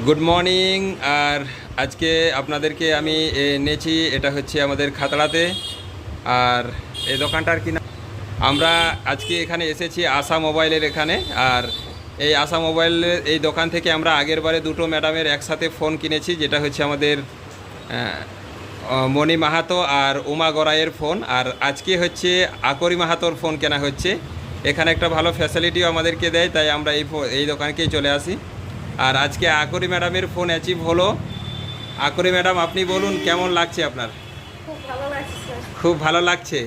Good morning. আর আজকে আপনাদেরকে আমি এনেছি, এটা হচ্ছে আমাদের খাতড়াতে। আর এই দোকানটার কি নাম, আমরা আজকে এখানে এসেছি আশা মোবাইলের এখানে। আর এই আশা মোবাইলের এই দোকান থেকে আমরা আগের বারে দুটো ম্যাডামের একসাথে ফোন কিনেছি, যেটা হচ্ছে আমাদের মণি মাহাতো আর উমা গড়াইয়ের ফোন। আর আজকে হচ্ছে আকরি মাহাতোর ফোন কেনা হচ্ছে। এখানে একটা ভালো ফ্যাসিলিটিও আমাদেরকে দেয়, তাই আমরা এই দোকানকেই চলে আসি। আর আজকে আকরি ম্যাডামের ফোন অ্যাচিভ হলো। আকরি ম্যাডাম, আপনি বলুন কেমন লাগছে আপনার? খুব ভালো লাগছে। খুব ভালো লাগছে।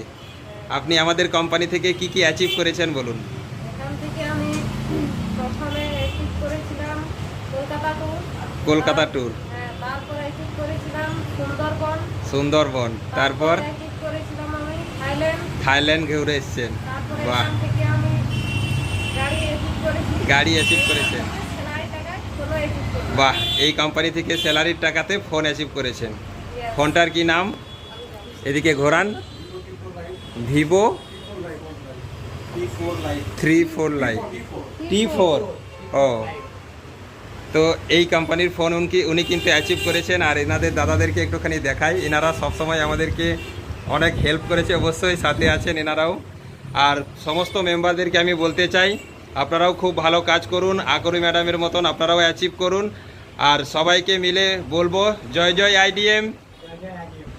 আপনি আমাদের কোম্পানি থেকে কি কি অ্যাচিভ করেছেন বলুন। এখান থেকে আমি প্রথমে অ্যাচিভ করেছিলাম কলকাতা ট্যুর। কলকাতা ট্যুর, তারপরে অ্যাচিভ করেছিলাম সুন্দরবন। সুন্দরবন, তারপর অ্যাচিভ করেছিলাম আমি থাইল্যান্ড। থাইল্যান্ড ঘুরে এসছেন। তারপরে বাহ, এখান থেকে আমি গাড়ি অ্যাচিভ করেছি। গাড়ি অ্যাচিভ করেছেন। সেলাই টাকায় কোনো অ্যাচিভ করেছি। বাহ, এই কোম্পানি থেকে স্যালারির টাকাতে ফোন অ্যাচিভ করেছেন। Yes. ফোনটার কি নাম? এদিকে ঘোরান। Vivo T4 Lite, T4। ও, তো এই কোম্পানির ফোন উনি কিন্তু অ্যাচিভ করেছেন। আর এনাদের দাদাদেরকে একটুখানি দেখাই, এনারা সবসময় আমাদেরকে অনেক হেল্প করেছে, অবশ্যই সাথে আছেন এনারাও। আর সমস্ত মেম্বারদেরকে আমি বলতে চাই, আপনারাও খুব ভালো কাজ করুন, আকরি ম্যাডামের মতন আপনারাও অ্যাচিভ করুন। আর সবাইকে মিলে বলবো জয় জয় আইডিএম।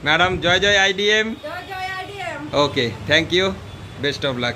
ম্যাডাম জয় জয় আইডিএম। জয় জয় IDM. Okay, thank you, best of lakh.